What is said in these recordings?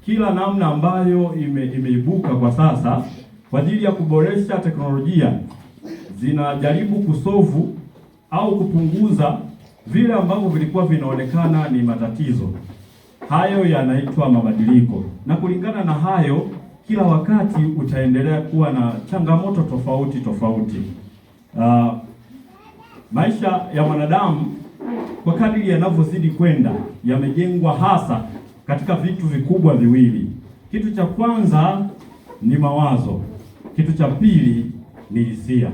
kila namna ambayo imeibuka kwa sasa kwa ajili ya kuboresha teknolojia zinajaribu kusovu au kupunguza vile ambavyo vilikuwa vinaonekana ni matatizo. Hayo yanaitwa mabadiliko, na kulingana na hayo, kila wakati utaendelea kuwa na changamoto tofauti tofauti. Maisha ya mwanadamu kwa kadiri yanavyozidi kwenda yamejengwa hasa katika vitu vikubwa viwili. Kitu cha kwanza ni mawazo, kitu cha pili ni hisia.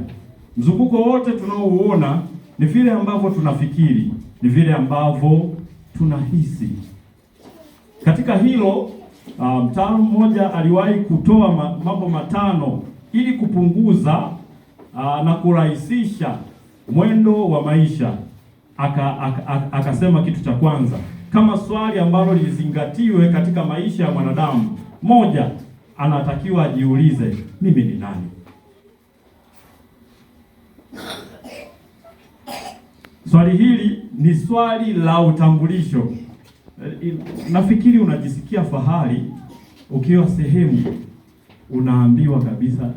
Mzunguko wote tunaouona ni vile ambavyo tunafikiri, ni vile ambavyo tunahisi. Katika hilo mtaalamu mmoja aliwahi kutoa mambo matano ili kupunguza na kurahisisha mwendo wa maisha. Akasema kitu cha kwanza, kama swali ambalo lizingatiwe katika maisha ya mwanadamu, moja, anatakiwa ajiulize, mimi ni nani? Swali hili ni swali la utambulisho. Nafikiri unajisikia fahari ukiwa sehemu unaambiwa kabisa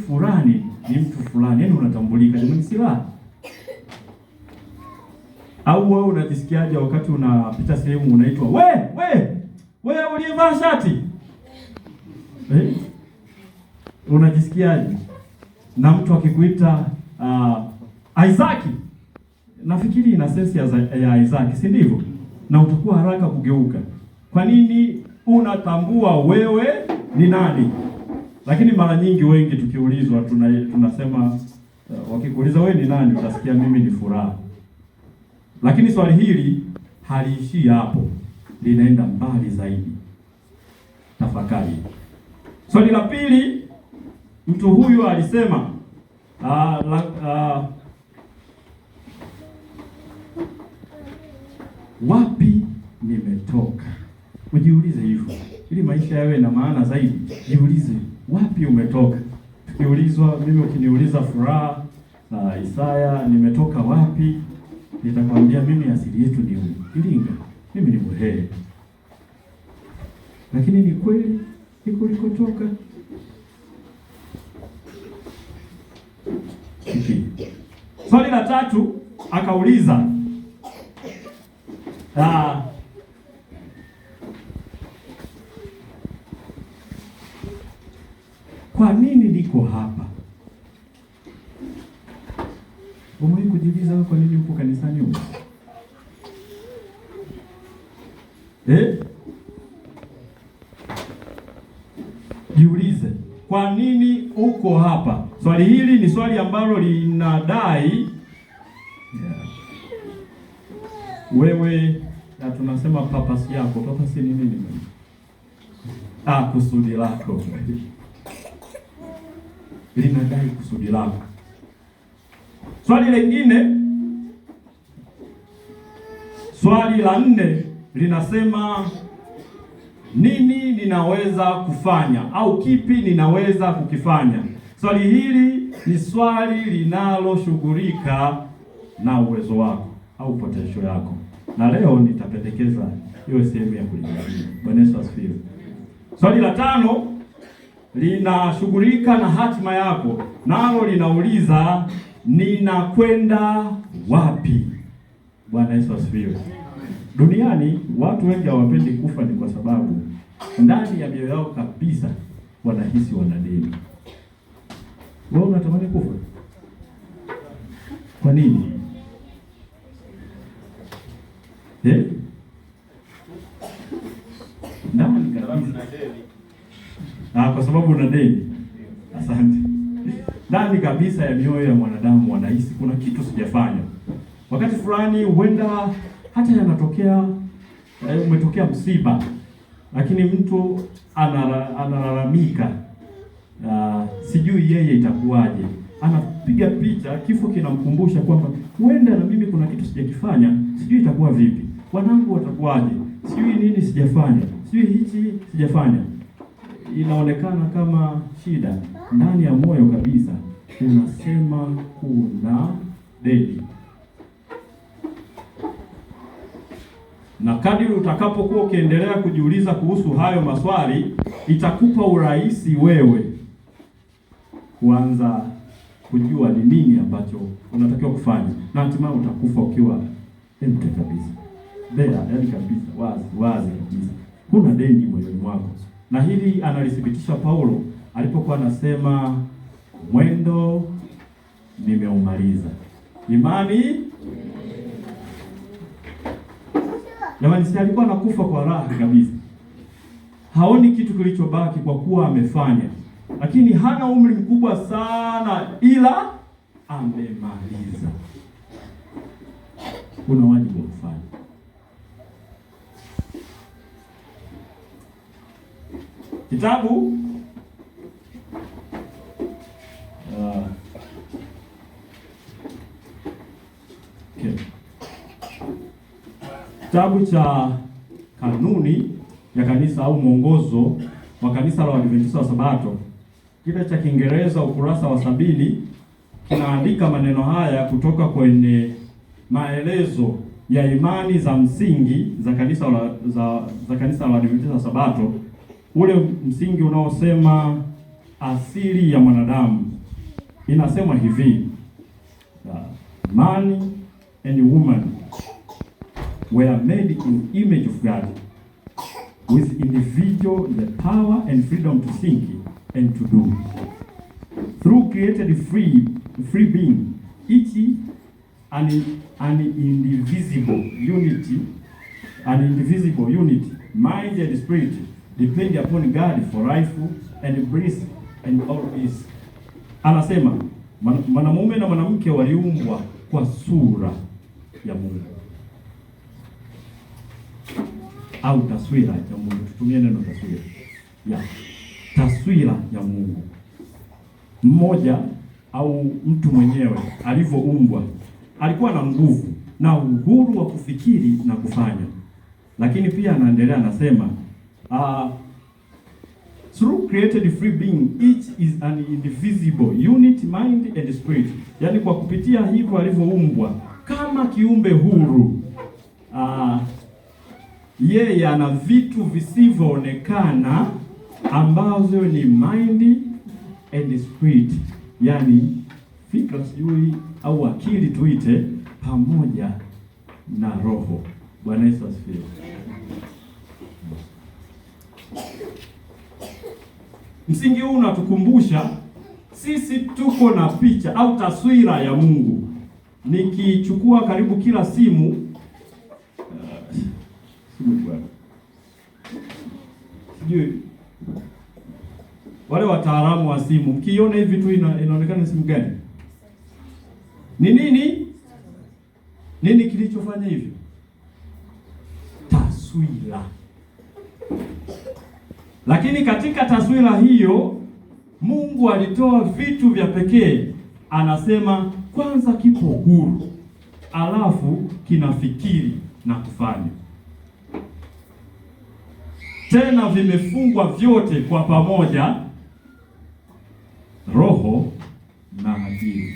fulani ni mtu fulani, yaani unatambulika, ni silaha. Au wewe unajisikiaje wakati unapita sehemu unaitwa wewe uliyevaa shati? Unajisikiaje? Na mtu akikuita Isaac, nafikiri ina sensi ya Isaac, si ndivyo? Na utakuwa haraka kugeuka. Kwa nini? Unatambua wewe ni nani. Lakini mara nyingi wengi tukiulizwa tunasema wakikuuliza wewe ni nani, utasikia mimi ni Furaha. Lakini swali hili haliishii hapo, linaenda mbali zaidi. Tafakari. Swali la pili, mtu huyu alisema wapi nimetoka? Ujiulize hivyo, ili maisha yawe na maana zaidi. Jiulize wapi umetoka. Tukiulizwa, mimi ukiniuliza Furaha na Isaya nimetoka wapi, nitakwambia mimi asili yetu ni Iringa, mimi ni Mhehe. Lakini ni kweli niko ulikotoka? Swali la tatu akauliza kwa nini niko hapa? Umewahi kujiuliza kwa nini uko kanisani huko? Jiulize, kwa nini uko hapa? Swali hili ni swali ambalo linadai wewe, na tunasema purpose yako. Purpose ni nini? Kusudi lako. Linadai kusudi lako. Swali lingine, swali la 4 linasema nini ninaweza kufanya, au kipi ninaweza kukifanya? Swali hili ni swali linaloshughulika na uwezo wako au potential yako, na leo nitapendekeza hiyo sehemu ya kulijadili. Bwana Yesu asifiwe. Swali la 5 linashughulika na hatima yako, nalo linauliza ninakwenda wapi? Bwana Yesu asifiwe. Duniani watu wengi hawapendi kufa, ni kwa sababu ndani ya mioyo yao kabisa wanahisi wana deni. Wewe unatamani kufa? Kwa nini? Ndani kabisa. Kwa sababu una deni. Asante. Ndani kabisa ya mioyo ya mwanadamu wanahisi kuna kitu sijafanya. Wakati fulani huenda hata yanatokea, umetokea msiba, lakini mtu analalamika, sijui yeye itakuwaje. Anapiga picha, kifo kinamkumbusha kwamba huenda na mimi kuna kitu sijakifanya, sijui itakuwa vipi. Wanangu watakuwaje? Sijui nini sijafanya, sijui hichi sijafanya. Inaonekana kama shida. Ndani ya moyo kabisa unasema kuna deni. na kadiri utakapokuwa ukiendelea kujiuliza kuhusu hayo maswali, itakupa urahisi wewe kuanza kujua ni nini ambacho unatakiwa kufanya, na hatimaye utakufa ukiwa empty kabisa, yaani kabisa wazi kabisa, huna deni moyoni mwako. Na hili analithibitisha Paulo alipokuwa anasema, mwendo nimeumaliza, imani. Jamani, si alikuwa anakufa kwa raha kabisa, haoni kitu kilichobaki kwa kuwa amefanya, lakini hana umri mkubwa sana, ila amemaliza. Una wajibu wa kufanya. Kitabu kitabu cha kanuni ya kanisa au mwongozo wa kanisa la Waadventista wa Sabato, kile cha Kiingereza, ukurasa wa 70, kinaandika maneno haya kutoka kwenye maelezo ya imani za msingi za kanisa za kanisa la Waadventista wa Sabato, ule msingi unaosema asili ya mwanadamu. Inasema hivi: man and woman were made in image of God, with individual the power and freedom to think and to do. Through created free being, each an indivisible unity, mind and spirit depend upon God for life and breath and all this. Anasema mwanamume na mwanamke waliumbwa kwa sura ya Mungu au taswira ya Mungu. Tutumie neno taswira. Taswira ya Mungu. Mmoja au mtu mwenyewe alivyoumbwa alikuwa na nguvu na uhuru wa kufikiri na kufanya. Lakini pia anaendelea anasema, through created free being, each is an indivisible unit, mind and spirit. Yaani kwa kupitia hivyo alivyoumbwa kama kiumbe huru, yeye ana vitu visivyoonekana ambazo ni mind and spirit, yaani fikra sijui au akili tuite, pamoja na roho. Bwana Yesu asifiwe. Msingi huu unatukumbusha sisi tuko na picha au taswira ya Mungu. Nikichukua karibu kila simu sijui wale wataalamu wa simu, mkiona hivi tu inaonekana simu gani? Ni nini kilichofanya hivyo? Taswira. Lakini katika taswira hiyo Mungu alitoa vitu vya pekee. Anasema kwanza kipo huru, alafu kinafikiri na kufanya. Tena vimefungwa vyote kwa pamoja, roho na akili.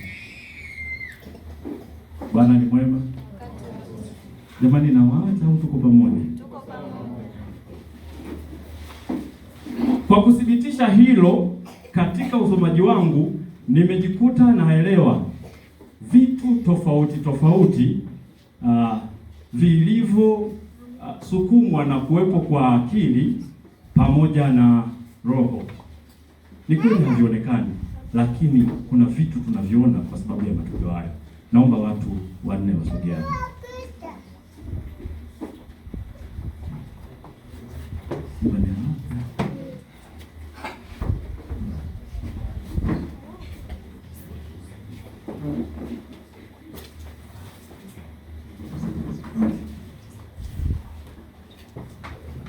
Bwana ni mwema. Jamani, nawaacha au tuko pamoja? Kwa kuthibitisha hilo, katika usomaji wangu nimejikuta naelewa vitu tofauti vilivyo sukumwa na kuwepo kwa akili pamoja na roho. Ni kweli havionekani, lakini kuna vitu tunaviona kwa sababu ya matukio haya. Naomba watu wanne wasogeane.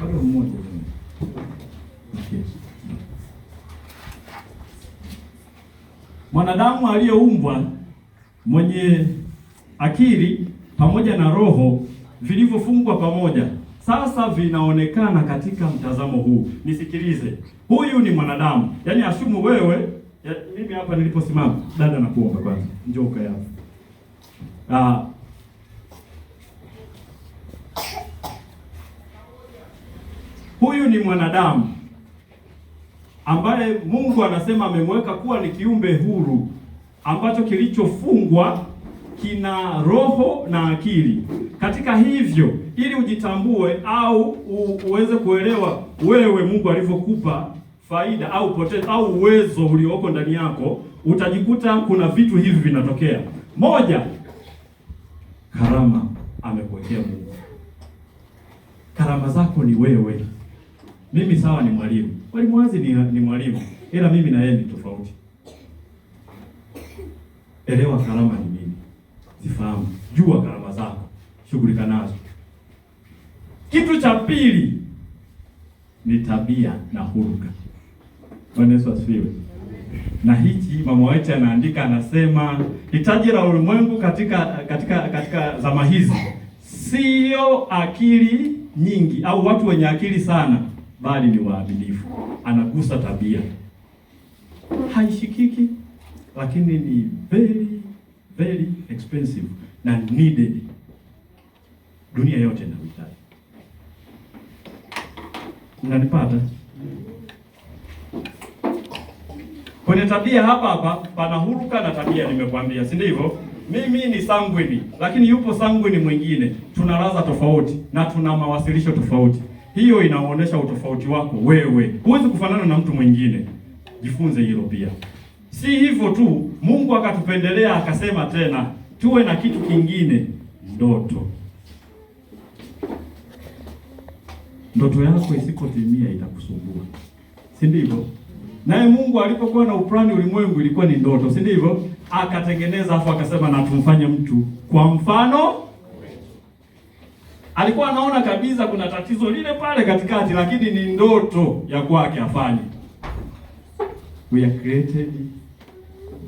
Bado mmoja. Okay. Mwanadamu aliyeumbwa mwenye akili pamoja na roho vilivyofungwa pamoja, sasa vinaonekana katika mtazamo huu. Nisikilize, huyu ni mwanadamu, yaani ashumu wewe mimi hapa niliposimama. Dada, nakuomba kwanza njoo ukae hapa. Huyu ni mwanadamu ambaye Mungu anasema amemweka kuwa ni kiumbe huru ambacho kilichofungwa, kina roho na akili. Katika hivyo, ili ujitambue au uweze kuelewa wewe Mungu alivyokupa faida au potential au uwezo ulioko ndani yako, utajikuta kuna vitu hivi vinatokea. Moja, karama amekuwekea Mungu. Karama zako ni wewe. Mimi sawa ni mwalimu. Mwalimu wazi ni mwalimu. Ila mimi na yeye ni tofauti. Elewa karama ni nini. Zifahamu. Jua karama zako. Shughulika nazo. Kitu cha pili ni tabia na huruka. Bwana Yesu asifiwe. Na hichi mama wetu anaandika, anasema hitaji la ulimwengu katika zama hizi sio akili nyingi au watu wenye akili sana, bali ni waaminifu. Anagusa tabia, haishikiki, lakini ni very very expensive na needed. Dunia yote inahitaji. Unanipata? Kwenye tabia hapa pana huruka na tabia, nimekwambia, si ndivyo? Mimi ni sanguini, lakini yupo sanguini mwingine. Tuna ladha tofauti na tuna mawasilisho tofauti. Hiyo inaonyesha utofauti wako wewe. Huwezi kufanana na mtu mwingine. Jifunze hilo pia. Si hivyo tu, Mungu akatupendelea akasema tena tuwe na kitu kingine, ndoto. Ndoto yako isipotimia itakusumbua. Si ndivyo? Naye Mungu alipokuwa na uplani ulimwengu ilikuwa ni ndoto, si ndivyo? Akatengeneza afu akasema na tumfanye mtu kwa mfano. Alikuwa anaona kabisa kuna tatizo lile pale katikati, lakini ni ndoto ya kwake afanye. We are created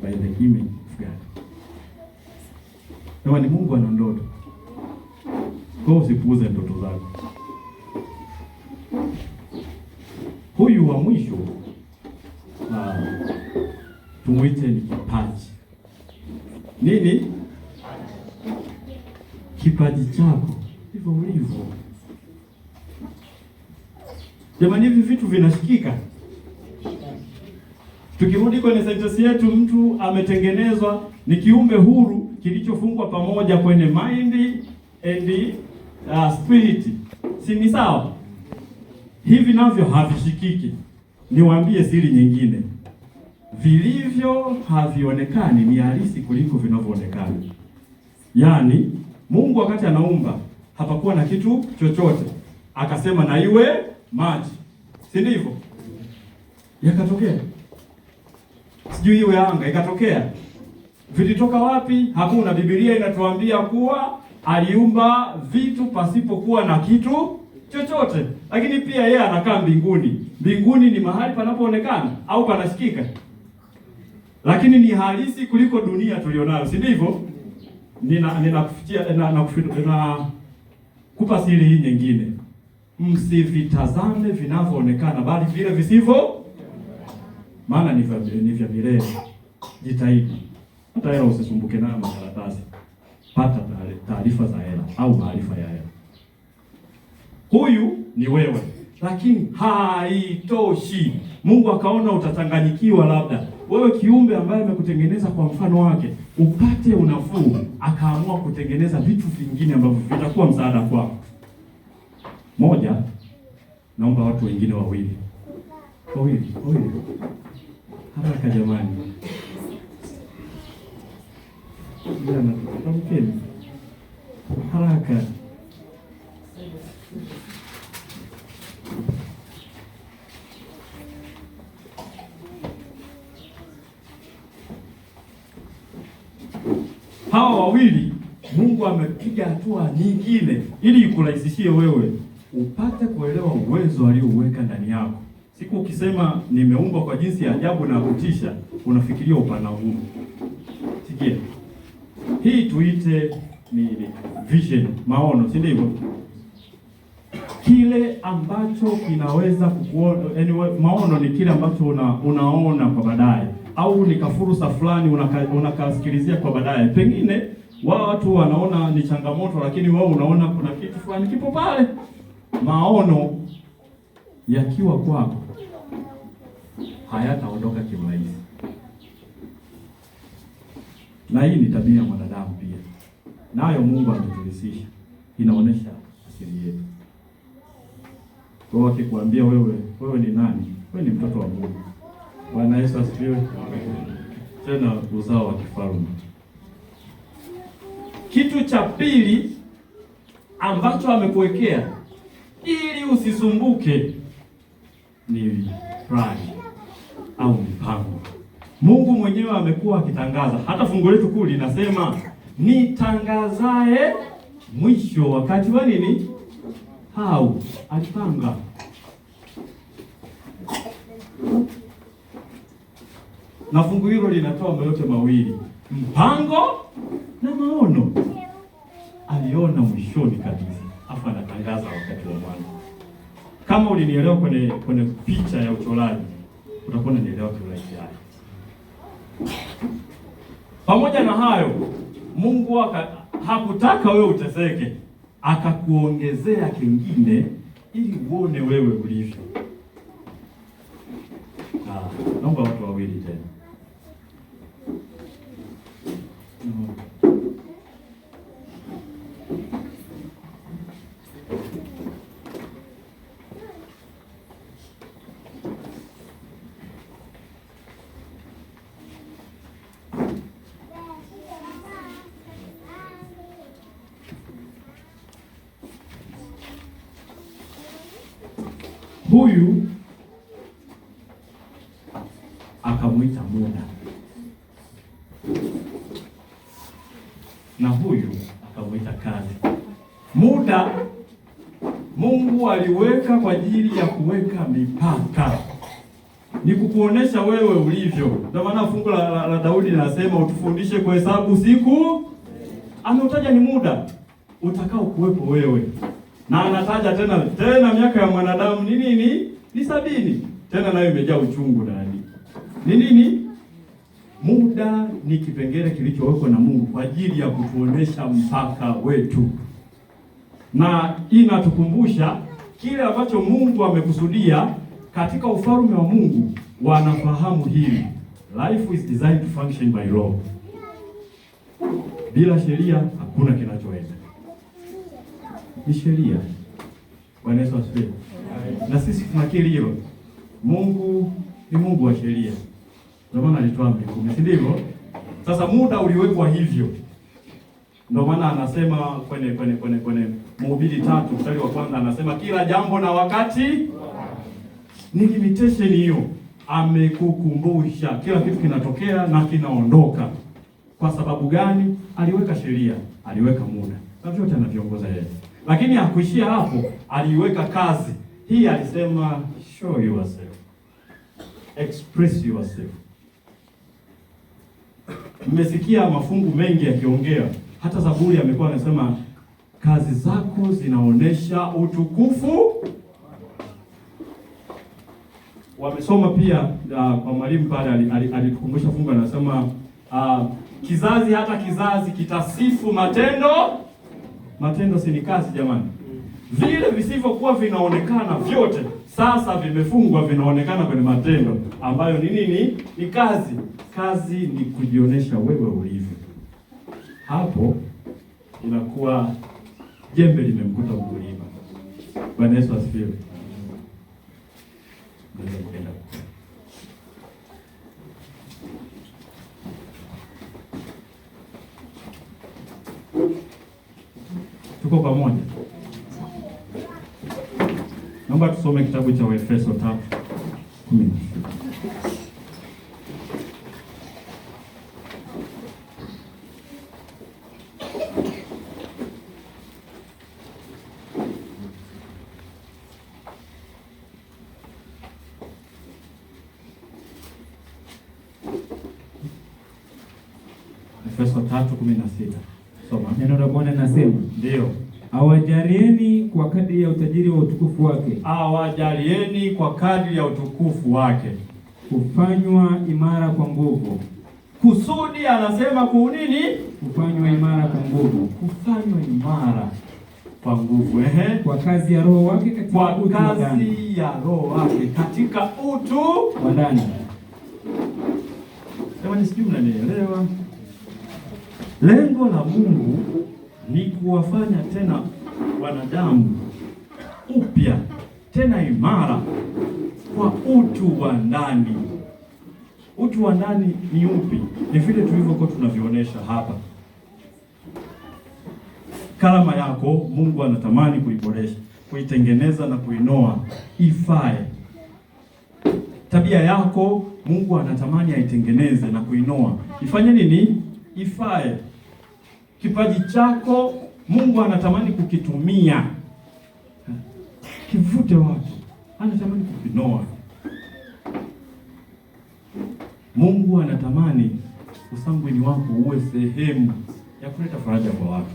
by the image of God. Ni Mungu ana ndoto. Kwa hiyo usipuuze ndoto zako. Huyu wa mwisho tumuite ni kipaji. Nini? Kipaji chako hivyo ulivyo. Jamani, hivi vitu vinashikika. Tukirudi kwenye sentence yetu, mtu ametengenezwa ni kiumbe huru kilichofungwa pamoja kwenye mind and spirit. Si ni sawa? Hivi navyo havishikiki. Niwaambie siri nyingine. Vilivyo havionekani ni halisi kuliko vinavyoonekana. Yaani Mungu wakati anaumba hapakuwa na kitu chochote. Akasema na iwe maji. Si ndivyo? Yakatokea. Sijui iwe anga, ikatokea. Vilitoka wapi? Hakuna. Biblia inatuambia kuwa aliumba vitu pasipokuwa na kitu chochote. Lakini pia yeye anakaa mbinguni. Mbinguni ni mahali panapoonekana au panashikika? Lakini ni halisi kuliko dunia tulionayo, si ndivyo? Kupa siri hii nyingine. Msivitazame vinavyoonekana bali vile visivyo, maana ni vya milele. Jitahidi. Hata hela usisumbuke nayo makaratasi. Pata taarifa za hela au maarifa ya hela. Huyu ni wewe, lakini haitoshi. Mungu akaona utachanganyikiwa, labda wewe kiumbe ambaye amekutengeneza kwa mfano wake upate unafuu, akaamua kutengeneza vitu vingine ambavyo vitakuwa msaada kwako. Moja, naomba watu wengine wawili. Haraka jamani. Jana tutamkeni. Haraka. Hawa wawili Mungu amepiga hatua nyingine ili ikurahisishie wewe upate kuelewa uwezo aliouweka ndani yako. Siku ukisema nimeumbwa kwa jinsi ya ajabu na kutisha, unafikiria upana huu. Sikia. Hii tuite ni vision, maono, si ndivyo? Kile ambacho kinaweza kukuona, anyway, maono ni kile ambacho unaona kwa baadaye, au ni kafursa fulani unakasikilizia kwa baadaye. Pengine watu wanaona ni changamoto, lakini wewe unaona kuna kitu fulani kipo pale. Maono yakiwa kwako hayataondoka kirahisi. Na hii ni tabia ya mwanadamu pia, nayo Mungu ametulisisha, inaonesha asili yetu. Kwa akikwambia wewe ni nani? Wewe ni mtoto wa Mungu. Bwana Yesu asifiwe. Tena uzao wa kifalme. Kitu cha pili ambacho amekuwekea ili usisumbuke ni plani au mipango. Mungu mwenyewe amekuwa akitangaza, hata fungu letu kuu linasema nitangazae mwisho wakati wa nini? Hau alipanga. Na fungu hilo linatoa mambo yote mawili, mpango na maono. Aliona mwishoni kabisa, afa anatangaza wakati wa mwanzo. Kama ulinielewa kwenye picha ya uchoraji, utakuwa unanielewa kirahisi haya. Pamoja na hayo, Mungu hakutaka wewe uteseke, akakuongezea kingine ili uone wewe ulivyo. Naomba watu wawili tena. Huyu akamwita muda na huyu akamwita kazi. Muda Mungu aliweka kwa ajili ya kuweka mipaka, ni kukuonesha wewe ulivyo. Ndio maana fungu la Daudi linasema utufundishe kuhesabu siku. Ameutaja ni muda utakao kuwepo wewe, na anataja tena miaka ya mwanadamu ni nini? Ni 70. Tena nayo imejaa uchungu ndani. Ni nini? Muda ni kipengele kilichowekwa na Mungu kwa ajili ya kutuonesha mpaka wetu, na inatukumbusha kile ambacho Mungu amekusudia katika ufalme wa Mungu. Wanafahamu hili, life is designed to function by law. Bila sheria hakuna kinachoenda, ni sheria. Bwana Yesu asifiwe. Na sisi tunakiri hilo. Mungu ni Mungu wa sheria, ndio maana alitoa amri 10, si ndivyo? Sasa muda uliwekwa hivyo, ndio maana anasema kwenye Mhubiri 3 mstari wa kwanza anasema kila jambo na wakati. Ni limitation hiyo, amekukumbusha kila kitu kinatokea na kinaondoka. Kwa sababu gani? Aliweka sheria, aliweka muda, na vyote anaviongoza yeye. Lakini hakuishia hapo, aliweka kazi. Hii alisema show yourself, express yourself. Mmesikia mafungu mengi yakiongea, hata Zaburi amekuwa anasema kazi zako zinaonesha utukufu. Wamesoma pia kwa mwalimu pale alitukumbusha fungu, anasema kizazi hata kizazi kitasifu matendo. Matendo si ni kazi jamani? Vile visivyokuwa vinaonekana vyote sasa vimefungwa, vinaonekana kwenye matendo, ambayo ni nini? Ni kazi. Kazi ni kujionyesha wewe ulivyo. Hapo inakuwa jembe limemkuta mkulima. Bwana Yesu asifiwe. Tuko pamoja? Naomba tusome kitabu cha Waefeso 3:10. Waefeso 3:16. Soma. Neno la Bwana nasema, ndio, awajalieni kwa kadri ya utajiri wa utukufu wake. Awajalieni kwa kadri ya utukufu wake, kufanywa imara kwa nguvu. Kusudi anasema kunini? Kufanywa imara kwa nguvu. Kufanywa imara. kwa nguvu, kwa kazi ya Roho wake katika utu wa ndani, kwa kazi ya Roho wake katika utu wa ndani. Jamani, sijui mnanielewa? Lengo la Mungu ni kuwafanya tena wanadamu upya, tena imara, kwa utu wa ndani. Utu wa ndani ni upi? Ni vile tulivyokuwa tunavionyesha hapa. Karama yako Mungu anatamani kuiboresha, kuitengeneza na kuinoa ifae. Tabia yako Mungu anatamani aitengeneze na kuinoa ifanye nini? Ifae. Kipaji chako Mungu anatamani kukitumia kivute watu, anatamani kukinoa. Mungu anatamani usangweni wako uwe sehemu ya kuleta faraja kwa watu.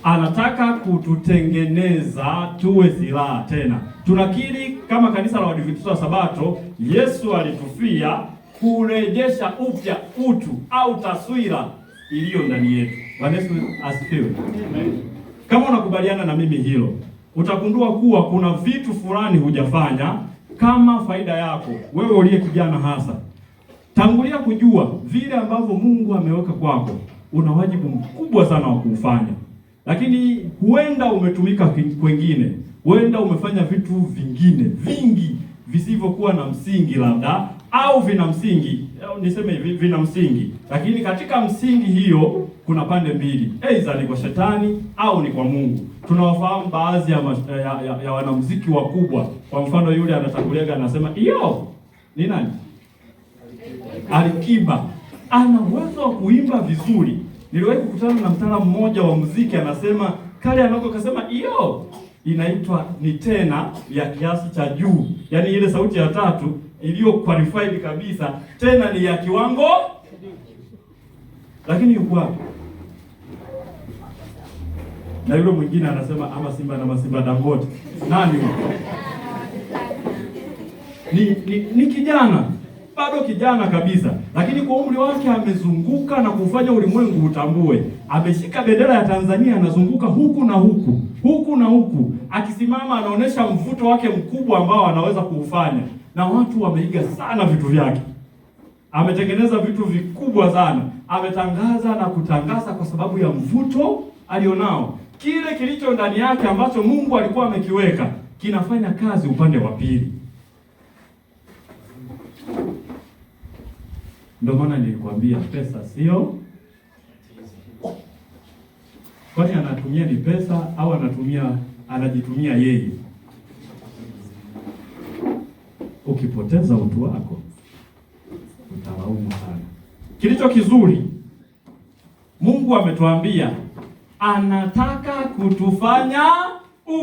Anataka kututengeneza tuwe silaha tena. Tunakiri kama kanisa la Waadventista wa Sabato, Yesu alitufia kurejesha upya utu au taswira iliyo ndani yetu. Bwana Yesu asifiwe. Kama unakubaliana na mimi hilo, utagundua kuwa kuna vitu fulani hujafanya kama faida yako wewe uliye kijana hasa. Tangulia kujua vile ambavyo Mungu ameweka kwako, una wajibu mkubwa sana wa kuufanya. Lakini huenda umetumika kwengine, huenda umefanya vitu vingine vingi visivyokuwa na msingi labda, au vina msingi, niseme hivi, vina msingi. Lakini katika msingi hiyo kuna pande mbili, aidha ni kwa shetani au ni kwa Mungu. Tunawafahamu baadhi ya wanamuziki wakubwa. Kwa mfano yule anatangulia anasema, "Iyo, ni nani? Alikiba." Ana uwezo wa kuimba vizuri. Niliwahi kukutana na mtaalamu mmoja wa muziki, anasema kale anakosema "iyo" inaitwa ni tena ya kiasi cha juu. Yaani ile sauti ya tatu iliyo qualified kabisa, tena ni ya kiwango. Lakini yuko wapi? Na yule mwingine anasema ama Simba na Masimba Dangote. Nani huyo? Ni kijana. Bado kijana kabisa, lakini kwa umri wake amezunguka na kufanya ulimwengu utambue. Ameshika bendera ya Tanzania, anazunguka huku na huku, huku na huku. Akisimama anaonesha mvuto wake mkubwa ambao anaweza kuufanya, na watu wameiga sana vitu vyake. Ametengeneza vitu vikubwa sana, ametangaza na kutangaza kwa sababu ya mvuto alionao. Kile kilicho ndani yake ambacho Mungu alikuwa amekiweka kinafanya kazi upande wa pili. Ndio maana nilikwambia pesa sio. Kwani anatumia ni pesa au anajitumia yeye? Ukipoteza utu wako utalaumu sana. Kilicho kizuri, Mungu ametuambia anataka kutufanya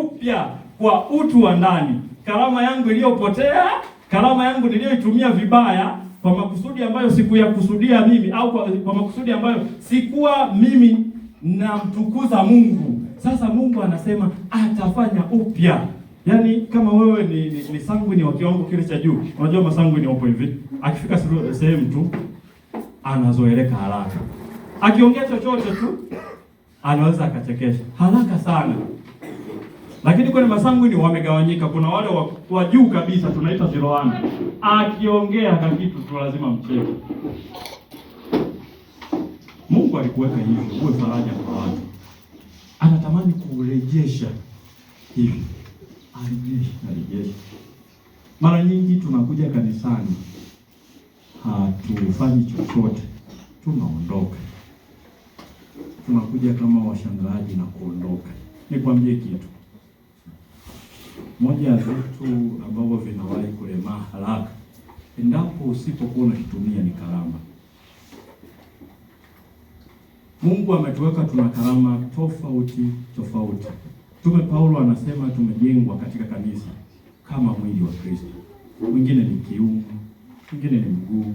upya kwa utu wa ndani. Karama yangu iliyopotea, karama yangu niliyoitumia vibaya kwa makusudi ambayo sikuyakusudia mimi, au kwa makusudi ambayo sikuwa mimi namtukuza Mungu. Sasa Mungu anasema atafanya upya. Yaani kama wewe ni sangwini wa kiwango kile cha juu. Unajua masangwini wapo hivi. Akifika sehemu tu anazoeleka haraka. Akiongea chochote tu anaweza akachekesha haraka sana. Lakini kwenye masangwini wamegawanyika. Kuna wale wa juu kabisa tunaita ziroani. Akiongea kitu tu lazima mcheke. Mungu alikuweka hivyo uwe faraja kwa watu. Anatamani kurejesha hivi. Arejesha. Mara nyingi tunakuja kanisani, hatufanyi chochote, tunaondoka. Tunakuja kama washangaji na kuondoka. Nikwambie kitu. Moja ya vitu ambavyo vinawahi kulemaa haraka endapo usipokuwa unakitumia ni karama. Mungu ametuweka tuna karama tofauti. Mtume Paulo anasema tumejengwa katika kanisa kama mwili wa Kristo. Mwingine ni kiuno, mwingine ni mguu,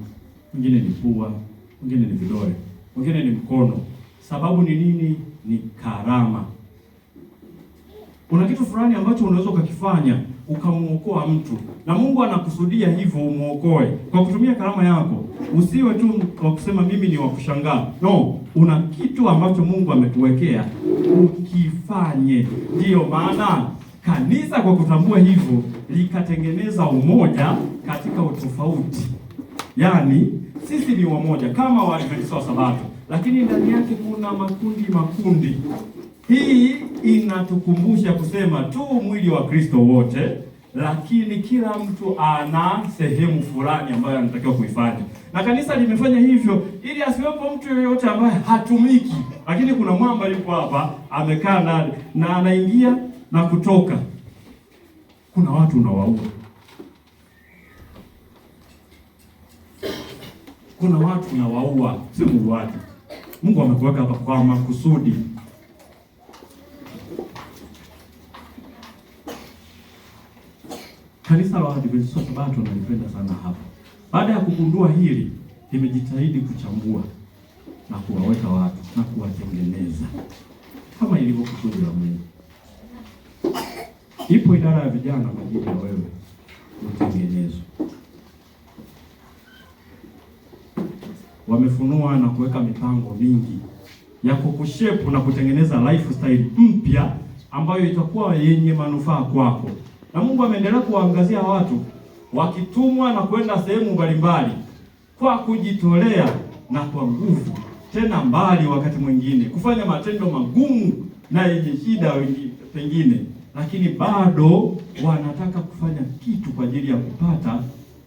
mwingine ni pua, mwingine ni vidole, mwingine ni mkono. Sababu ni nini? Ni karama. Una kitu fulani ambacho unaweza ukakifanya ukamuokoa mtu, na Mungu anakusudia hivyo umuokoe kwa kutumia karama yako. Usiwe tu kwa kusema mimi ni wa kushangaa. No, una kitu ambacho Mungu ametuwekea ukifanye. Ndiyo maana kanisa kwa kutambua hivyo likatengeneza umoja katika utofauti. Yaani sisi ni wamoja kama Waadventista wa Sabato, lakini ndani yake kuna makundi. Hii inatukumbusha kusema tu mwili wa Kristo wote, lakini kila mtu ana sehemu fulani ambayo anatakiwa kuifanya. Na kanisa limefanya hivyo ili asiwepo mtu yeyote ambaye hatumiki, lakini kuna mwamba yupo hapa amekaa ndani na anaingia na kutoka. Kuna watu unawaua. Kuna watu unawaua, si Mungu wake. Mungu amekuweka hapa kwa makusudi. Kanisa la Waadventista wa Sabato nalipenda sana hapa. Baada ya kugundua hili, nimejitahidi kuchambua na kuwaweka watu na kuwatengeneza kama ilivyo kusudi la Mungu. Ipo idara ya vijana kwa ajili ya wewe utengenezwe. Wamefunua na kuweka mipango mingi ya kukushepu na kutengeneza lifestyle mpya ambayo itakuwa yenye manufaa kwako. Na Mungu ameendelea kuwaangazia watu wakitumwa na kwenda sehemu mbalimbali kwa kujitolea na kwa nguvu, tena mbali wakati mwingine kufanya matendo magumu na yenye shida pengine, lakini bado wanataka kufanya kitu kwa ajili ya kupata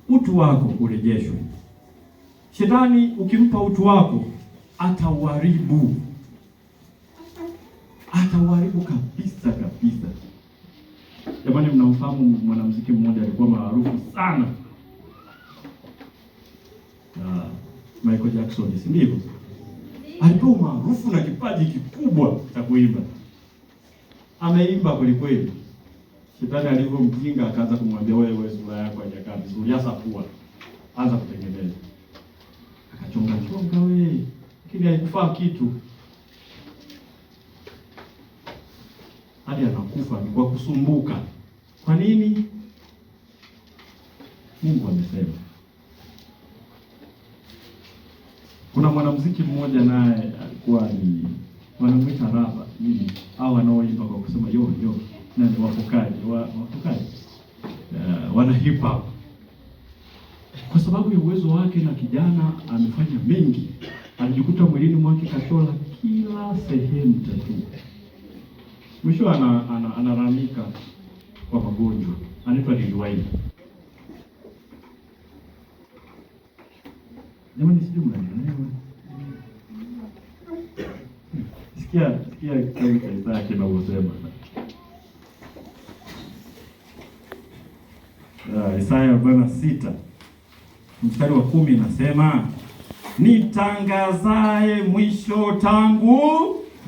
utu wako urejeshwe. Shetani ukimpa utu wako atauharibu kabisa. Jamani, mnamfahamu mwanamuziki mmoja alikuwa maarufu sana, Michael Jackson, si ndivyo? Alikuwa maarufu na kipaji kikubwa cha kuimba. Ameimba kweli kweli. Shetani alivyomjinga akaanza kumwambia wewe sura yako haijakaa vizuri, hasa pua. Anza kutengeneza. Akachonga wewe. Lakini haikufaa kitu. Hadi anakufa kwa kusumbuka. Kwa nini? Mungu amesema. Kuna mwanamuziki mmoja naye alikuwa ni wanamuita rapa nini, au wanaoimba kwa kusema yo na ni wafukaji wana hip hop. Kwa sababu ya uwezo wake na kijana amefanya mengi, alijikuta mwilini mwake kachora kila sehemu tatu. Mwisho anaramika kwa magonjwa. Anaitwa Lil Wayne. Jamani, sijui mnanielewa. Sikia kitabu cha Isaya kinavyosema. Isaya 46 mstari wa 10 inasema, nitangazaye mwisho tangu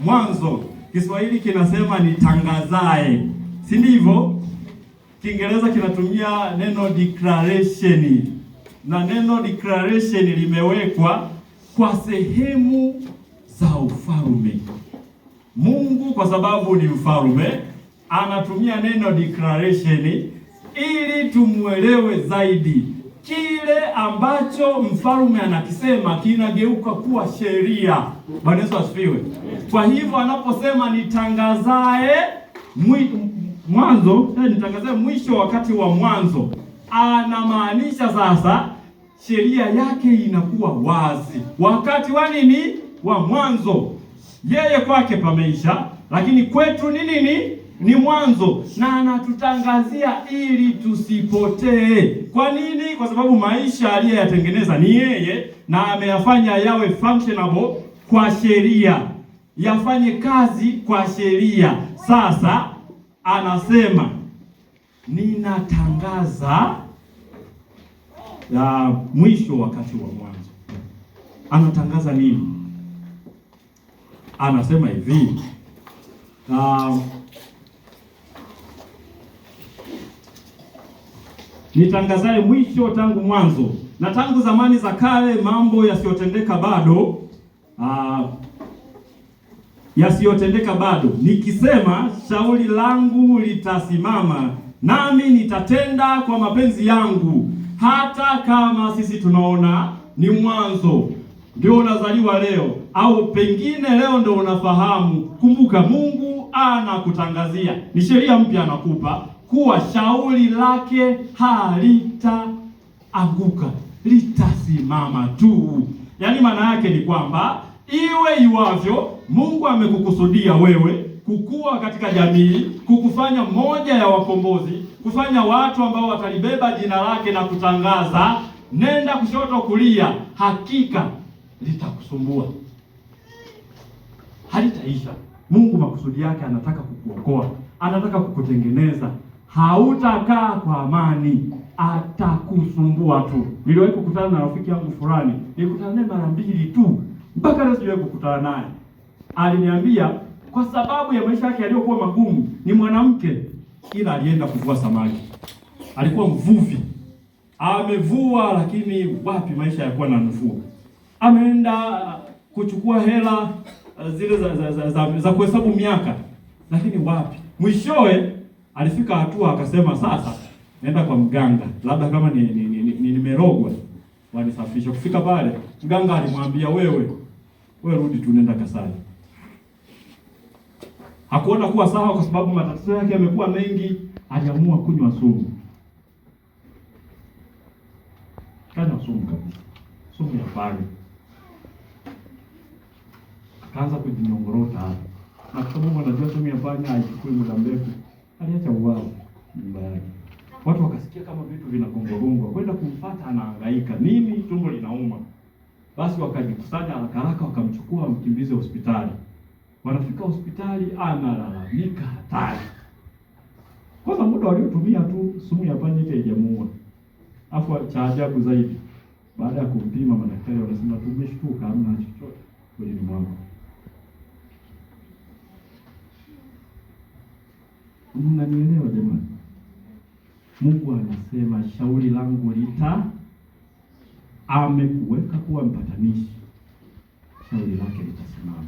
mwanzo. Kiswahili kinasema nitangazaye, si ndivyo? Kiingereza kinatumia neno declaration, na neno declaration limewekwa kwa sehemu za ufalme. Mungu kwa sababu ni mfalme anatumia neno declaration ili tumuelewe zaidi. Kile ambacho mfalme anakisema kinageuka kuwa sheria. Bwana Yesu asifiwe. Kwa hivyo anaposema nitangazae mwanzo, nitangazae mwisho wakati wa mwanzo, anamaanisha sasa sheria yake inakuwa wazi wakati wa nini? Wa mwanzo. Yeye kwake pameisha, lakini kwetu ni nini? Ni mwanzo. Na anatutangazia ili tusipotee. Kwa nini? Kwa sababu maisha aliyoyatengeneza ni yeye, na ameyafanya yawe functionable kwa sheria, yafanye kazi kwa sheria. Sasa anasema ninatangaza ya mwisho wakati wa mwanzo. Anatangaza nini? Anasema hivi, nitangazaye mwisho tangu mwanzo, na tangu zamani za kale mambo yasiyotendeka bado, yasiyotendeka bado, nikisema shauri langu litasimama, nami nitatenda kwa mapenzi yangu. Hata kama sisi tunaona ni mwanzo, ndio unazaliwa leo, au pengine leo ndio unafahamu, kumbuka Mungu anakutangazia, ni sheria mpya anakupa, kuwa shauri lake halitaanguka, litasimama tu. Yaani maana yake ni kwamba iwe iwavyo, Mungu amekukusudia wewe kukua katika jamii, kukufanya mmoja ya wakombozi, kufanya watu ambao watalibeba jina lake na kutangaza. Nenda kushoto kulia, hakika litakusumbua, halitaisha. Mungu makusudi yake, anataka kukuokoa, anataka kukutengeneza. Hautakaa kwa amani, atakusumbua tu. Niliwahi kukutana na rafiki yangu fulani, nilikutana naye mara 2 tu, mpaka leo sijawahi kukutana naye. Aliniambia kwa sababu ya maisha yake yaliyokuwa magumu, ni mwanamke, ila alienda kuvua samaki. Alikuwa mvuvi, amevua, lakini wapi, maisha yakuwa na nufuu. Ameenda kuchukua hela zile za kuhesabu miaka, lakini wapi. Mwishowe alifika hatua akasema, sasa naenda kwa mganga, labda kama nimerogwa wanisafisha. Kufika pale, mganga alimwambia, wewe rudi tu, nenda kasali. Hakuona kuwa sawa, kwa sababu matatizo yake yamekuwa mengi. Aliamua kunywa sumu, kanywa sumu kabisa, sumu ya panya. Akaanza kujinyongorota hapo, na kwa sababu anajua sumu ya panya haichukui muda mrefu, aliacha uwazi nyumba yake. Watu wakasikia kama vitu vinagongwa, kwenda kumfuata, anahangaika, nini, tumbo linauma. Basi wakajikusanya haraka, wakamchukua wamkimbize hospitali. Wanafika hospitali, analalamika hatari. Kwanza muda waliotumia tu, sumu ya panya ile haijamuua. Afu cha ajabu zaidi, baada ya kumpima, madaktari wanasema tumeshtuka, hamna chochote mwilini mwako. Mnanielewa jamani? Mungu anasema shauri langu amekuweka kuwa mpatanishi, shauri lake litasimama.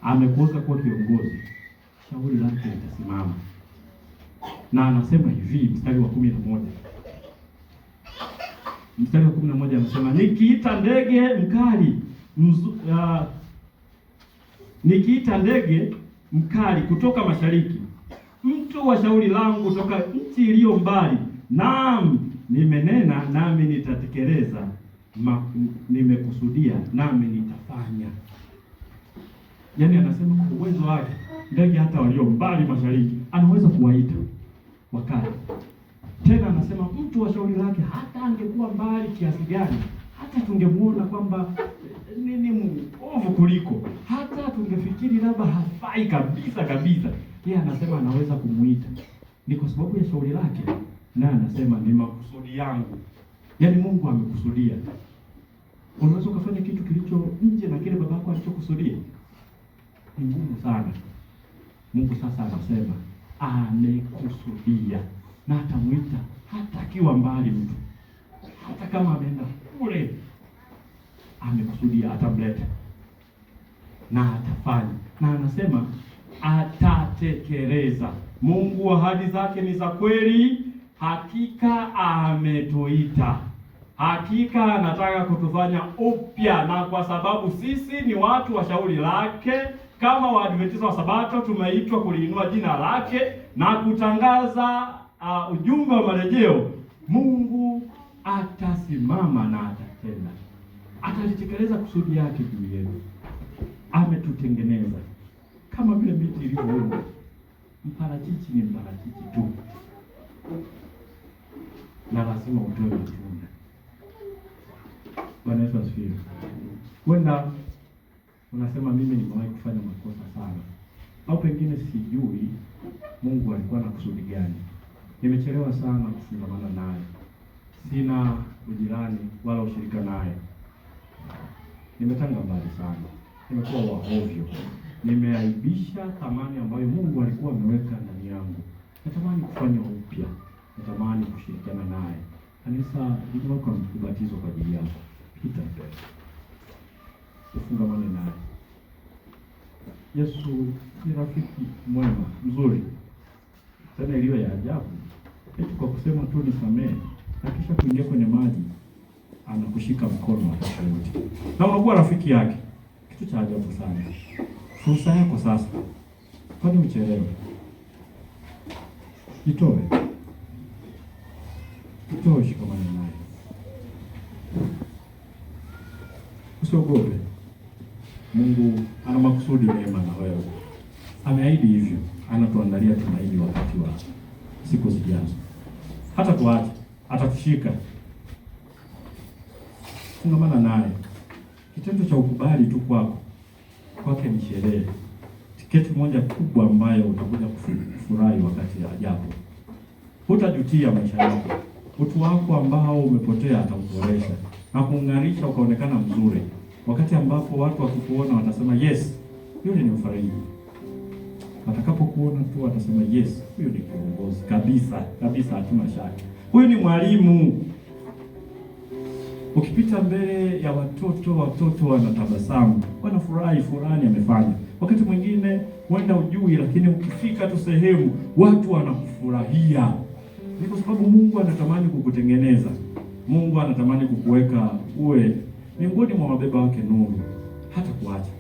Amekuweka kuwa kiongozi, shauri lake litasimama. Na anasema hivi, mstari wa 11. Mstari wa 11 anasema, nikiita ndege mkali kutoka mashariki, mtu wa shauri langu kutoka nchi iliyo mbali, naam, nimenena nami nitatekeleza, nimekusudia nami nitafanya. Yaani anasema kwa uwezo wake, ndege hata walio mbali mashariki anaweza kuwaita wakati. Tena anasema mtu wa shauri lake, hata angekuwa mbali kiasi gani, hata tungemuona kwamba nini mwovu kuliko, hata tungefikiri labda hafai kabisa, yeye anasema anaweza kumuita. Ni kwa sababu ya shauri lake, na anasema ni makusudi yangu. Yaani Mungu amekusudia. Unaweza kufanya kitu kilicho nje na kile babako alichokusudia? Ni ngumu sana. Mungu sasa anasema amekusudia, na atamuita hata akiwa mbali mtu, hata kama ameenda kule, amekusudia, atamleta na atafanya, na anasema atatekeleza. Mungu ahadi zake ni za kweli. Hakika ametuita, hakika anataka kutufanya upya, na kwa sababu sisi ni watu wa shauri lake, kama Waadventista wa Sabato tumeitwa kuliinua jina lake na kutangaza ujumbe wa marejeo. Mungu atasimama na atatenda, atalitekeleza kusudi yake juu yetu. Ametutengeneza kama vile miti ilivyo. Mparachichi ni mparachichi tu, na lazima utoe matunda. Bwana Yesu asifiwe. Kwenda unasema mimi nimewahi kufanya makosa sana, au pengine sijui Mungu alikuwa na kusudi gani. Nimechelewa sana kufungamana naye, sina ujirani wala ushirika naye, nimetanga mbali sana, nimekuwa wahovyo, nimeaibisha thamani ambayo Mungu alikuwa ameweka ndani yangu. Natamani kufanya upya, natamani kushirikiana naye. Kanisa limeweka kubatizwa kwa ajili yako, pita mbele, ufungamane naye, Yesu ni rafiki mwema mzuri, tena iliyo ya ajabu. Eti kwa kusema tu nisamehe, na kisha kuingia kwenye maji anakushika mkono wakati wote, na unakuwa rafiki yake. Kitu cha ajabu sana. Fursa yako sasa, kwani uchelewe? Jitoe, shikamana naye, usiogope. Mungu ana makusudi mema na wewe, ameahidi hivyo, anatuandalia tumaini wakati wa siku zijazo. Hata tuache, atatushika. Fungamana naye. Kitendo cha ukubali tu kwake ni sherehe, tiketi moja kubwa ambayo utakuja kufurahi wakati ajapo. Hutajutia maisha yako. Utu wako ambao umepotea atauboresha na kung'arisha ukaonekana mzuri, wakati ambapo watu wakikuona watasema yes, yule ni mfariji. Watakapokuona tu watasema yes, huyu ni kiongozi kabisa, hatuna shaka. Huyu ni mwalimu. Ukipita mbele ya watoto wanatabasamu, wanafurahi, fulani amefanya. Wakati mwingine huenda ujui, lakini ukifika tu sehemu watu wanakufurahia. Ni kwa sababu Mungu anatamani kukutengeneza. Mungu anatamani kukuweka uwe miongoni mwa mabeba wake nuru, hata kuacha.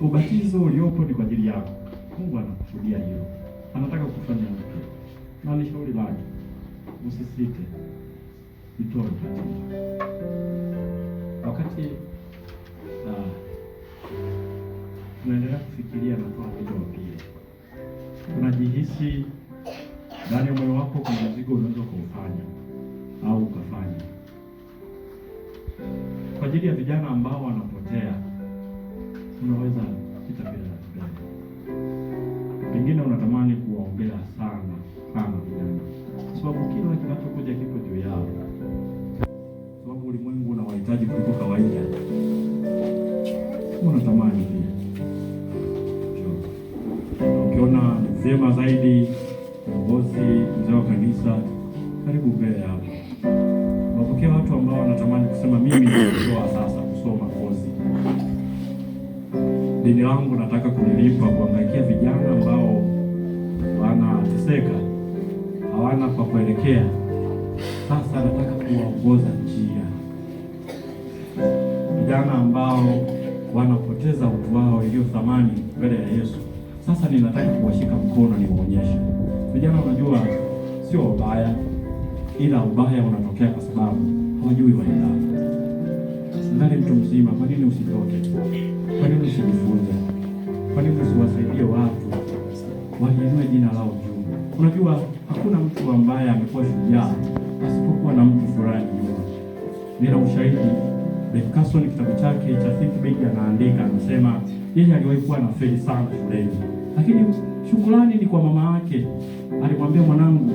Ubatizo uliopo ni kwa ajili yako. Mungu anakusudia hilo, anataka kufanya hivyo, na ni shauri lake. Usisite, itoe ubatizo. Wakati tunaendelea kufikiria na toa wito wa pili, unajihisi ndani ya moyo wako kuna mzigo unaweza kuufanya au ukafanya kwa ajili ya vijana ambao wanapotea, unaweza pita bila. Pengine unatamani kuwaombea sana vijana, kwa sababu kila kinachokuja kipo juu yao, sababu ulimwengu unawahitaji kuliko kawaida. Unatamani pia, ukiona vyema zaidi kiongozi mzee wa kanisa, karibu mbele hapo. Unapokea watu ambao wanatamani kusema mimi ndio sasa kusoma kozi. Dini langu nataka kulilipa kuangaikia vijana ambao wanateseka, hawana kwa kuelekea. Sasa nataka kuwaongoza njia. Vijana ambao wanapoteza utu wao iliyo thamani mbele ya Yesu. Sasa ninataka kuwashika mkono niwaonyeshe. Vijana unajua sio ubaya, ila ubaya unatokea kwa sababu hawajui waendako. Ndani mtu mzima, kwa nini usitoke? Kwa nini usijifunze? Kwa nini usiwasaidie watu waliinue jina lao juu? Unajua hakuna mtu ambaye amekuwa shujaa asipokuwa na mtu fulani nyuma. Nina ushahidi. Ben Carson kitabu chake cha Think Big anaandika, anasema yeye aliwahi kuwa na feli sana shuleni, lakini shukrani ni kwa mama yake. Alimwambia, mwanangu,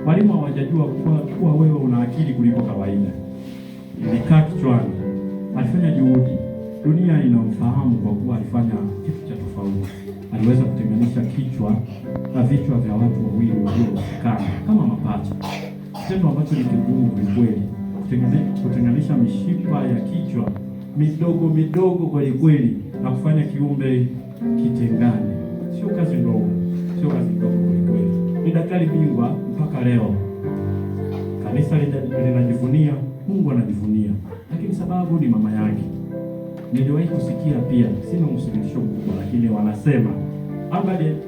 walimu hawajajua kuwa wewe una akili kuliko kawaida. Ilikaa kichwani. Alifanya juhudi. Dunia inamfahamu kwa kuwa alifanya kitu cha tofauti. Aliweza kutenganisha vichwa vya watu wawili walioshikana kama mapacha. Kitendo ambacho ni kigumu kweli. Kutenganisha mishipa ya kichwa midogo kweli na kufanya kiumbe kitengane. Sio kazi ndogo kweli. Ni daktari bingwa mpaka leo. Kanisa linajivunia, Mungu anajivunia, lakini sababu ni mama yake. Niliwahi kusikia pia, sina msikitisho mkubwa, lakini wanasema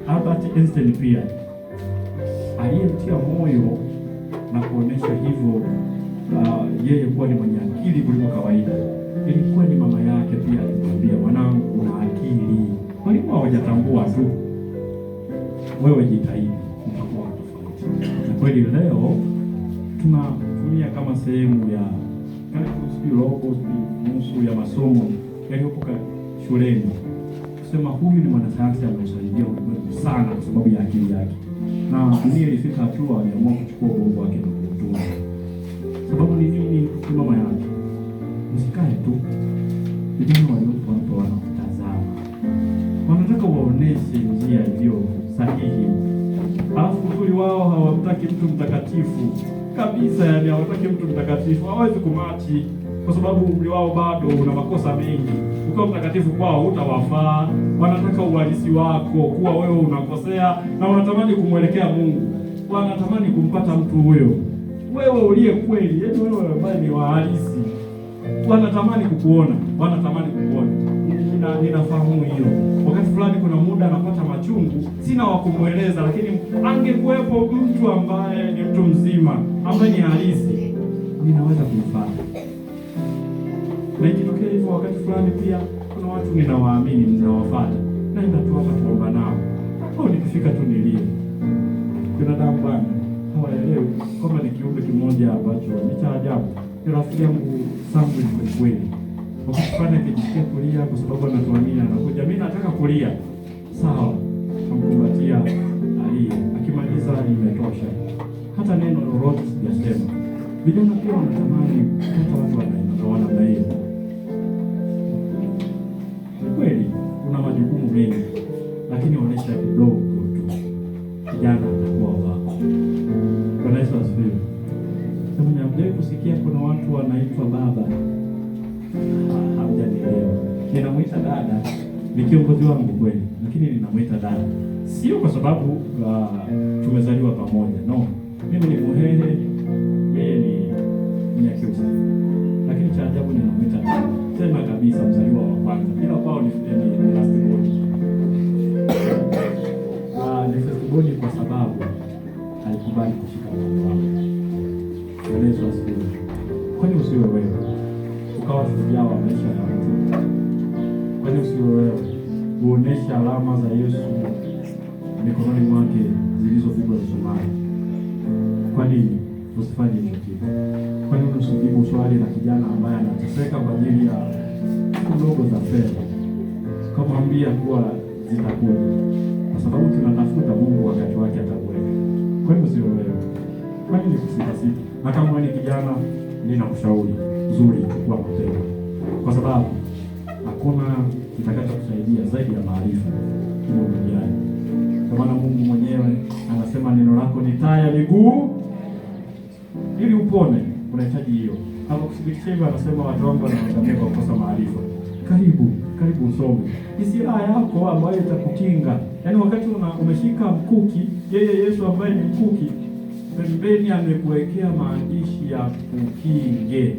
Albert Einstein pia aliyemtia moyo na kuonesha hivyo yeye kuwa ni mwenye akili kuliko kawaida, ilikuwa ni mama yake. Pia alimwambia, mwanangu, una akili. Walikuwa hawajatambua tu, wewe jitahidi, utakuwa tofauti. Na kweli leo tunatumia kama sehemu ya robo nusu ya masomo yaliyopo shuleni kusema huyu ni mwanasayansi amesaidia ulimwengu sana kwa sababu ya akili yake, na dunia ilifika hatua aliamua kuchukua ubongo wake na kuutunza. Sababu ni nini? Mama yake. Msikae tu, vijana waliopo hapo wanakutazama, wanataka waoneshe njia iliyo sahihi. Alafu uzuri wao hawamtaki mtu mtakatifu kabisa, yani hawataki mtu mtakatifu, hawezi kumachi. kwa sababu umri wao bado una makosa mengi. Ukiwa mtakatifu kwao hutawafaa. Wanataka uhalisi wako, kuwa wewe unakosea na unatamani kumwelekea Mungu, wanatamani kumpata mtu huyo, wewe uliye kweli, yaani wewe ambaye ni wahalisi. Wanatamani kukuona. Ninafahamu hiyo. Wakati fulani kuna muda napata machungu, sina wa kumweleza, lakini angekuwepo mtu ambaye ni mtu mzima, ambaye ni halisi, ninaweza kumfanya. Na ikitokea hivyo wakati fulani pia kuna watu ninawaamini, ninawafuata, naenda tu hapa kuomba nao, au nikifika tu nilie. Binadamu bwana hawaelewi kwamba ni kiumbe kimoja ambacho ni cha ajabu. Ni rafiki yangu Sambu ni kweli. Wakati fulani akijisikia kulia kwa sababu anatuamini, anakuja, mimi nataka kulia. Sawa, namkumbatia alie. Akimaliza imetosha. Hata neno lolote sijasema. Vijana pia wanatamani hata watu wanaona na hiyo. Kweli una majukumu mengi, lakini onyesha kidogo tu. Kijana atakuwa wako. Bwana Yesu asifiwe. Mnaambia kusikia kuna watu wanaitwa baba. Hamjanielewa. Ninamwita dada, ni kiongozi wangu kweli, lakini ninamwita dada. Sio kwa sababu tumezaliwa pamoja. No. Mimi ni Muhehe, yeye ni Mnyakyusa. Lakini cha ajabu ninamwita dada. Tena kabisa mzaliwa wa kwanza. Bila kwao ni last born. Ni first born kwa sababu alikubali kushika mkono wangu. Yesu asifiwe. Kwani usiwe wewe ukawa shujaa wa maisha ya mtu? Kwani usiwe wewe uonesha alama za Yesu mikononi mwake zilizopigwa msumari? Kwa nini usifanye hicho kitu? Kwa nini usijibu swali la kijana ambaye anateseka kwa ajili ya ndogo za fedha, kamwambia kuwa zitakuja, kwa sababu tunatafuta Mungu, wakati wake atakuweka. Kwani usiwe wewe? Kwani ni kusita? Na kama wewe ni kijana, ninakushauri nzuri chukua mapema, kwa sababu hakuna kitakachokusaidia zaidi ya maarifa huko duniani. Kwa maana Mungu mwenyewe anasema neno lako ni taa ya miguu. Ili upone unahitaji hiyo. Hapo kusibitisha hivyo anasema watu wangu wanaangamia kwa kukosa maarifa. Karibu usome. Ni silaha yako ambayo itakukinga. Yaani wakati umeshika mkuki, yeye Yesu ambaye ni mkuki, pembeni amekuwekea maandishi ya kukinge.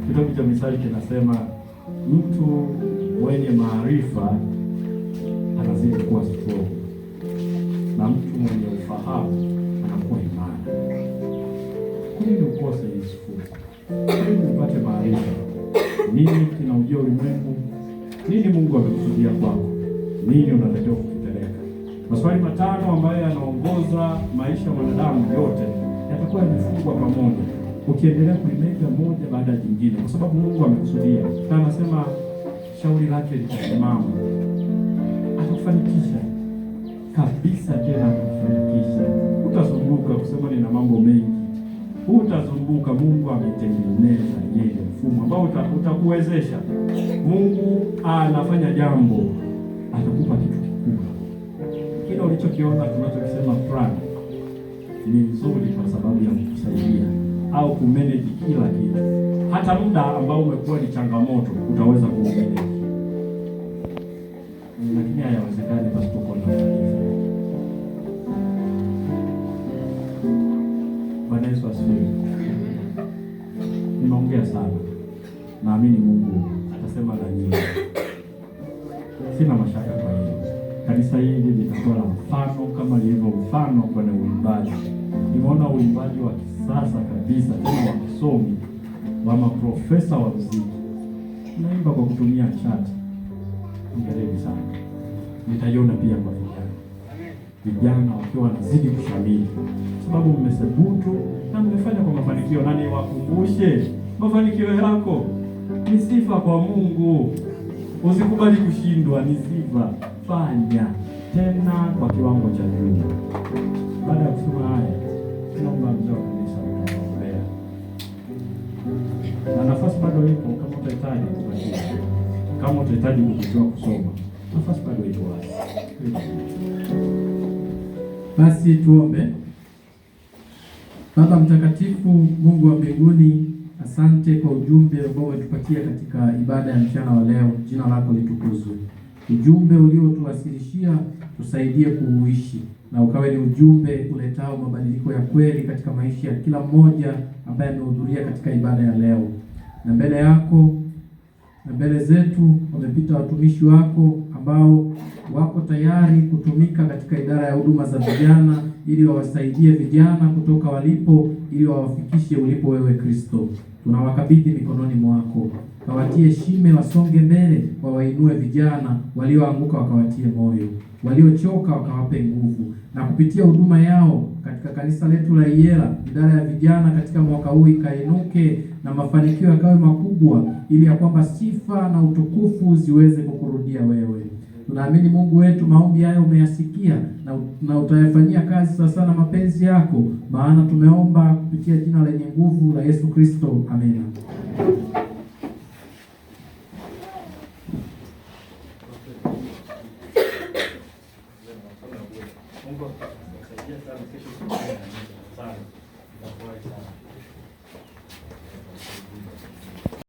Kitabu cha Misali kinasema mtu mwenye maarifa anazidi kuwa strong, na mtu mwenye ufahamu anakuwa imara. Kwa nini ukose hizo fursa? Kwa nini upate maarifa? Nini kinaujia ulimwengu? Nini Mungu amekusudia kwako? Nini unatakiwa kukipeleka? Maswali matano ambayo yanaongoza maisha ya mwanadamu yote yatakuwa yamefungwa pamoja, ukiendelea kulimega moja baada ya jingine, kwa sababu Mungu amekusudia. Na anasema shauri lake litasimama. Atakufanikisha kabisa, tena atakufanikisha. Utazunguka kusema nina mambo mengi, utazunguka. Mungu ametengeneza yeye mfumo ambao utakuwezesha. Mungu anafanya jambo, atakupa kitu kikubwa. Kile ulichokiona tunachokisema plan ni nzuri kwa sababu ya kukusaidia au kumanage kila kitu. Hata muda ambao umekuwa ni changamoto utaweza kuumanage. Lakini hayawezekani pasipokuwa na maarifa. Bwana Yesu asifiwe. Nimeongea sana. Naamini Mungu atasema na nyinyi. Sina mashaka kwa hiyo. Kanisa hili litakuwa la mfano kama lilivyo mfano kwenye uimbaji. Nimeona uimbaji wa kisasa kabisa, tena wa kisomi, wa maprofesa wa muziki. Naimba kwa kutumia chati. Hongereni sana. Nitaiona pia kwa vijana wakiwa wanazidi kushamili, sababu mmesebutu na mmefanya kwa mafanikio. Na niwakumbushe, mafanikio yako ni sifa kwa Mungu. Usikubali kushindwa, ni sifa. Fanya tena kwa kiwango cha juu. Baada ya kusema haya, naomba mzee wa kanisa kutuombea. Na nafasi bado ipo kama utahitaji kubadilika. Kama utahitaji kujua kusoma, nafasi bado ipo wazi. Basi tuombe. Baba mtakatifu, Mungu wa mbinguni, asante kwa ujumbe ambao umetupatia katika ibada ya mchana wa leo. Jina lako litukuzwe. Ujumbe uliotuwasilishia tusaidie kuuishi, na ukawe ni ujumbe uletao mabadiliko ya kweli katika maisha ya kila mmoja ambaye amehudhuria katika ibada ya leo. Na mbele yako na mbele zetu wamepita watumishi wako ambao wako tayari kutumika katika idara ya huduma za vijana, ili wawasaidie vijana kutoka walipo, ili wawafikishe ulipo wewe Kristo. Tunawakabidhi mikononi mwako, kawatie shime, wasonge mbele, wawainue vijana walioanguka, wakawatie moyo, waliochoka wakawape nguvu, na kupitia huduma yao katika kanisa letu la Iyela, idara ya vijana katika mwaka huu ikainuke na mafanikio yakawe makubwa, ili ya kwamba sifa na utukufu ziweze kukurudia wewe. Tunaamini Mungu wetu, maombi hayo umeyasikia na utayafanyia kazi sasa na mapenzi yako, maana tumeomba kupitia jina lenye nguvu la Yesu Kristo. Amina. Mungu